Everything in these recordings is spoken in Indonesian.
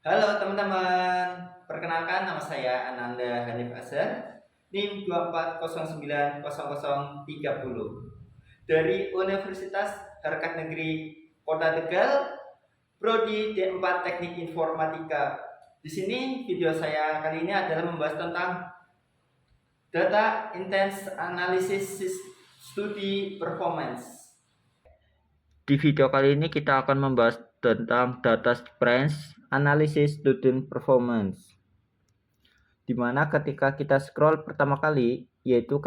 Halo teman-teman, perkenalkan nama saya Ananda Hanif Azhar, NIM 2409030 dari Universitas Harkat Negeri Kota Tegal, Prodi D4 Teknik Informatika. Di sini video saya kali ini adalah membahas tentang Data Intense Analysis Study Performance. Di video kali ini kita akan membahas tentang Data Science Analysis Student Performance. Dimana ketika kita scroll pertama kali, yaitu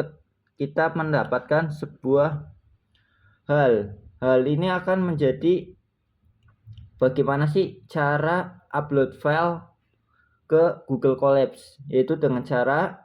kita mendapatkan sebuah hal. Hal ini akan menjadi bagaimana sih cara upload file ke Google Colabs, yaitu dengan cara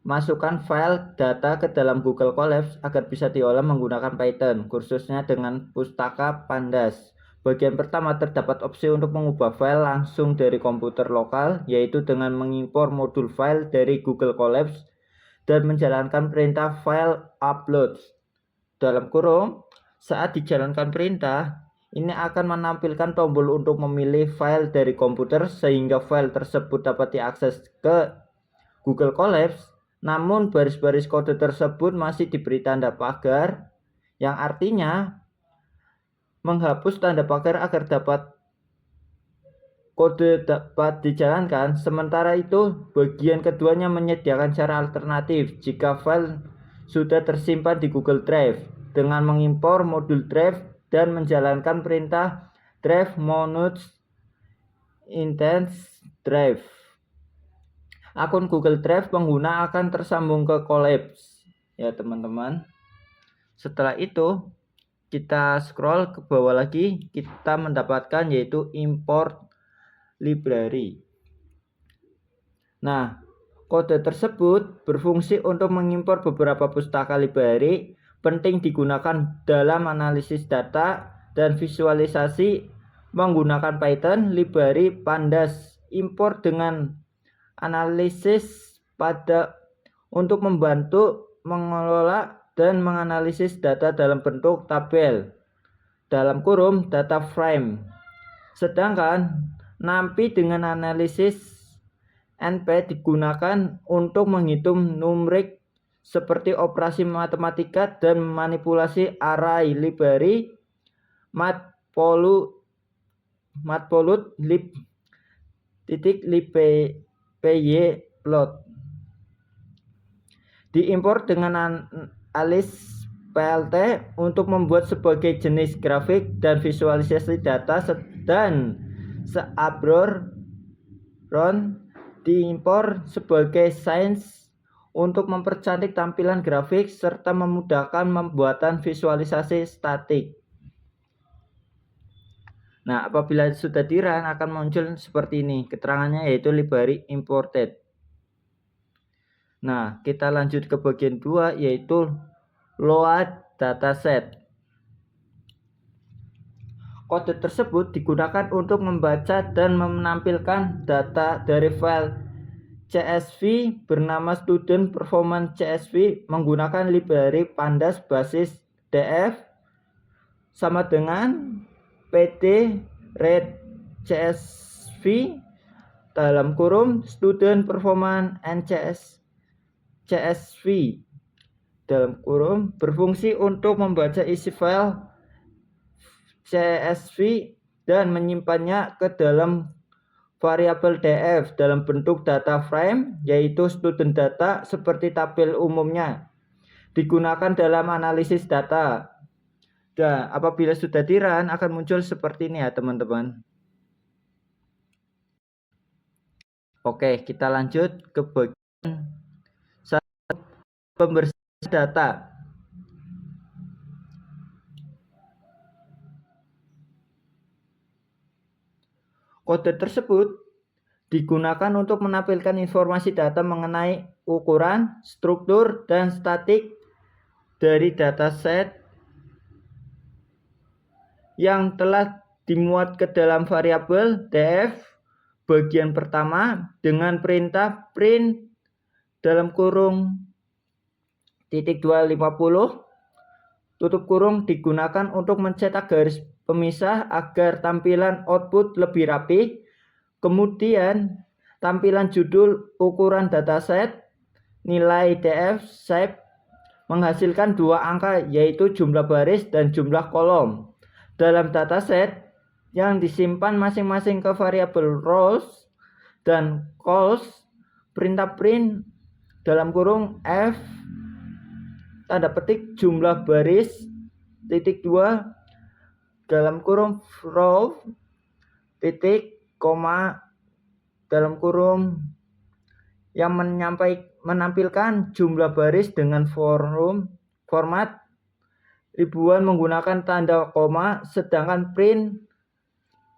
masukkan file data ke dalam Google Colabs agar bisa diolah menggunakan Python, khususnya dengan pustaka Pandas. Bagian pertama terdapat opsi untuk mengubah file langsung dari komputer lokal, yaitu dengan mengimpor modul file dari Google Colabs dan menjalankan perintah file upload. Dalam kurung, saat dijalankan perintah, ini akan menampilkan tombol untuk memilih file dari komputer sehingga file tersebut dapat diakses ke Google Colabs. Namun baris-baris kode tersebut masih diberi tanda pagar, yang artinya menghapus tanda pagar agar kode dapat dijalankan. Sementara itu, bagian keduanya menyediakan cara alternatif jika file sudah tersimpan di Google Drive dengan mengimpor modul Drive dan menjalankan perintah Drive Manage Intense Drive. Akun Google Drive pengguna akan tersambung ke Colabs, ya teman-teman. Setelah itu kita scroll ke bawah lagi, kita mendapatkan yaitu import library. Nah, kode tersebut berfungsi untuk mengimpor beberapa pustaka library penting digunakan dalam analisis data dan visualisasi menggunakan Python. Library Pandas import dengan analisis pada untuk membantu mengelola dan menganalisis data dalam bentuk tabel dalam kurung data frame. Sedangkan NumPy dengan analisis NP digunakan untuk menghitung numerik seperti operasi matematika dan manipulasi array. Library matplotlib .py-plot diimpor dengan alis plt untuk membuat sebagai jenis grafik dan visualisasi data, dan seabror diimpor sebagai science untuk mempercantik tampilan grafik serta memudahkan pembuatan visualisasi statik. Nah, apabila sudah di-run akan muncul seperti ini keterangannya, yaitu library imported. Nah, kita lanjut ke bagian 2 yaitu load dataset. Kode tersebut digunakan untuk membaca dan menampilkan data dari file CSV bernama Student Performance CSV menggunakan library Pandas basis df sama dengan pd read CSV dalam kurung Student Performance and CSV dalam kurung berfungsi untuk membaca isi file CSV dan menyimpannya ke dalam variabel df dalam bentuk data frame, yaitu student data seperti tabel umumnya digunakan dalam analisis data. Dan apabila sudah di-run akan muncul seperti ini ya teman-teman. Oke, kita lanjut ke bagian pembersihan data. Kode tersebut digunakan untuk menampilkan informasi data mengenai ukuran, struktur, dan statik dari dataset yang telah dimuat ke dalam variabel df bagian pertama dengan perintah print dalam kurung -250 tutup kurung digunakan untuk mencetak garis pemisah agar tampilan output lebih rapi. Kemudian tampilan judul, ukuran dataset, nilai df, shape menghasilkan dua angka yaitu jumlah baris dan jumlah kolom. Dalam dataset yang disimpan masing-masing ke variabel rows dan calls, perintah print dalam kurung f tanda petik jumlah baris titik 2 dalam kurung row titik koma dalam kurung yang menampilkan jumlah baris dengan format ribuan menggunakan tanda koma, sedangkan print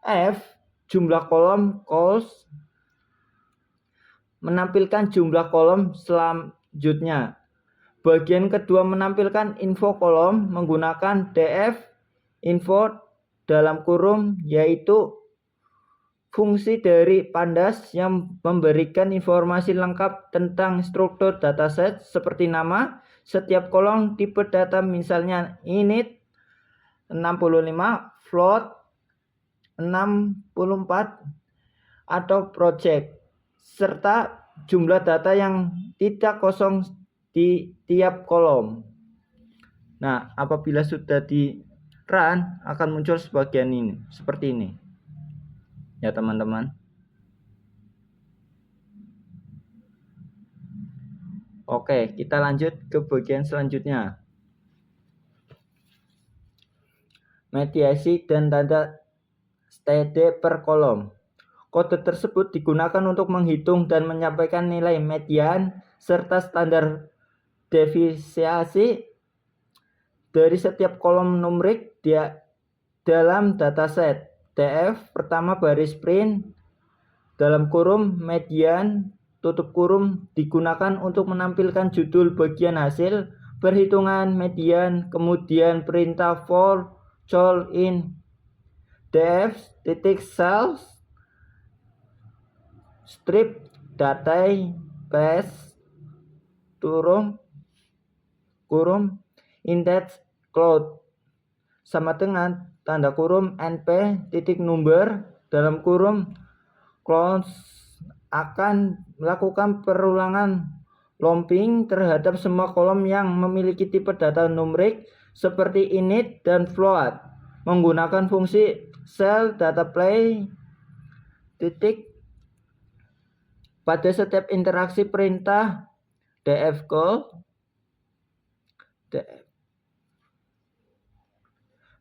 f jumlah kolom calls menampilkan jumlah kolom selanjutnya. Bagian kedua menampilkan info kolom menggunakan df info dalam kurung, yaitu fungsi dari pandas yang memberikan informasi lengkap tentang struktur dataset seperti nama, setiap kolom, tipe data misalnya init 65, float 64 atau project, serta jumlah data yang tidak kosong di tiap kolom. Nah, apabila sudah di run akan muncul sebagian ini, seperti ini. Ya, teman-teman. Oke, kita lanjut ke bagian selanjutnya. Mediasi dan tanda std per kolom. Kode tersebut digunakan untuk menghitung dan menyampaikan nilai median serta standar deviasi dari setiap kolom numerik dalam dataset. df pertama baris print dalam kurung median tutup kurung digunakan untuk menampilkan judul bagian hasil perhitungan median, kemudian perintah for call in df titik cells strip datai paste kurung index cloud sama dengan tanda kurung np titik number dalam kurung close akan melakukan perulangan looping terhadap semua kolom yang memiliki tipe data numerik seperti init dan float menggunakan fungsi cell data play titik. Pada setiap interaksi perintah df call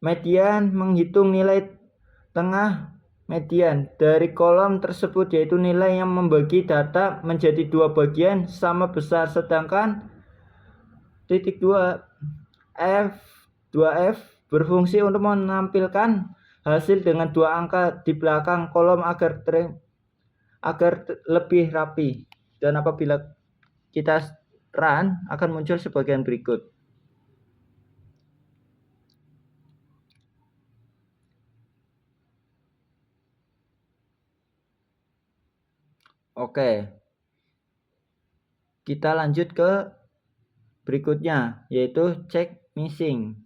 median menghitung nilai tengah median dari kolom tersebut, yaitu nilai yang membagi data menjadi dua bagian sama besar, sedangkan titik 2 2f berfungsi untuk menampilkan hasil dengan dua angka di belakang kolom agar lebih rapi. Dan apabila kita run akan muncul sebagian berikut. Oke, kita lanjut ke berikutnya, yaitu check missing.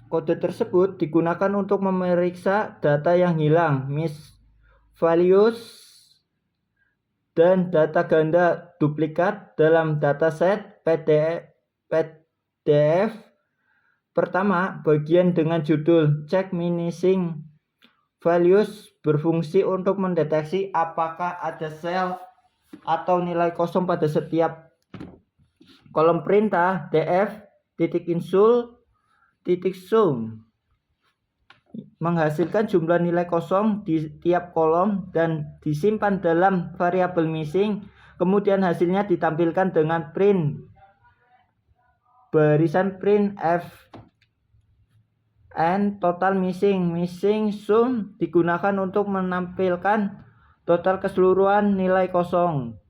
Kode tersebut digunakan untuk memeriksa data yang hilang, miss values, dan data ganda duplikat dalam dataset PDF. Pertama, bagian dengan judul check missing values berfungsi untuk mendeteksi apakah ada sel atau nilai kosong pada setiap kolom perintah df titik insul titik sum menghasilkan jumlah nilai kosong di tiap kolom dan disimpan dalam variabel missing. Kemudian hasilnya ditampilkan dengan print barisan print f and total missing sum digunakan untuk menampilkan total keseluruhan nilai kosong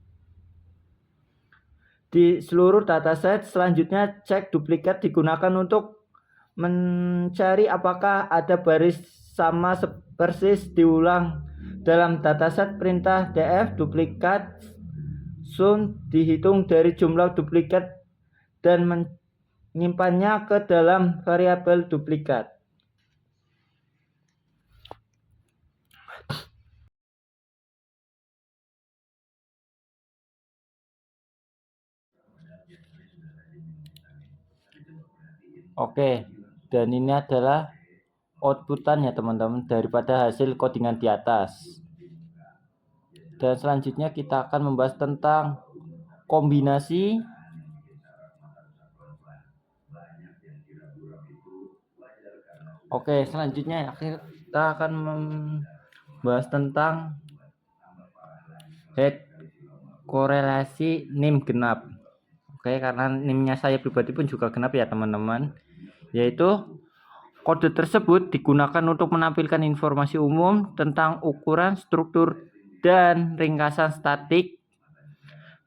di seluruh dataset. Selanjutnya cek duplikat digunakan untuk mencari apakah ada baris sama persis diulang dalam dataset perintah df duplikat sun dihitung dari jumlah duplikat dan menyimpannya ke dalam variabel duplikat. Oke, dan ini adalah outputan ya teman-teman daripada hasil codingan di atas. Dan selanjutnya kita akan membahas tentang kombinasi. Oke, selanjutnya kita akan membahas tentang head korelasi NIM genap. Oke, karena NIM-nya saya pribadi pun juga genap ya teman-teman. Yaitu kode tersebut digunakan untuk menampilkan informasi umum tentang ukuran, struktur, dan ringkasan statik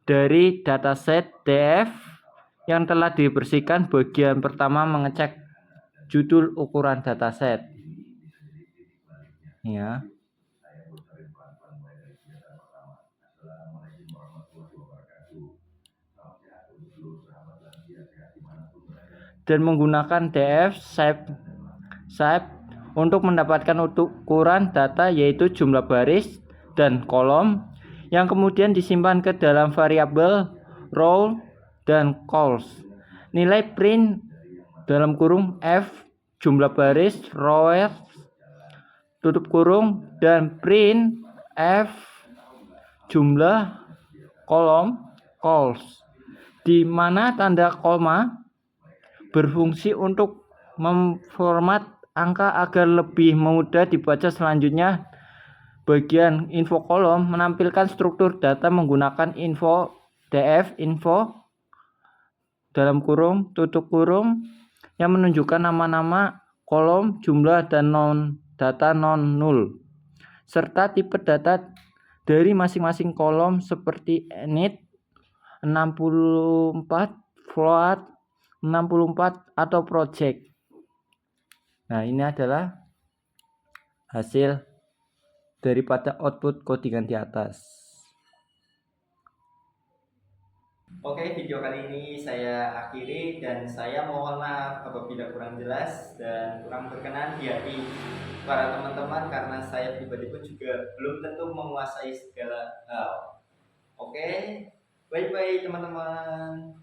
dari dataset DF yang telah dibersihkan. Bagian pertama mengecek judul ukuran dataset. Ya. Dan menggunakan df shape untuk mendapatkan ukuran data yaitu jumlah baris dan kolom yang kemudian disimpan ke dalam variabel row dan calls. Nilai print dalam kurung f jumlah baris rows tutup kurung dan print f jumlah kolom calls, di mana tanda koma berfungsi untuk memformat angka agar lebih mudah dibaca. Selanjutnya, bagian info kolom menampilkan struktur data menggunakan info df info dalam kurung tutup kurung yang menunjukkan nama-nama kolom, jumlah, dan data non null serta tipe data dari masing-masing kolom seperti init 64, float 64, atau project. Nah, ini adalah hasil daripada output codingan di atas. Oke, video kali ini saya akhiri dan saya mohon maaf apabila kurang jelas dan kurang berkenan di hati para teman-teman karena saya pribadi pun juga belum tentu menguasai segala hal. Oke, bye-bye teman-teman.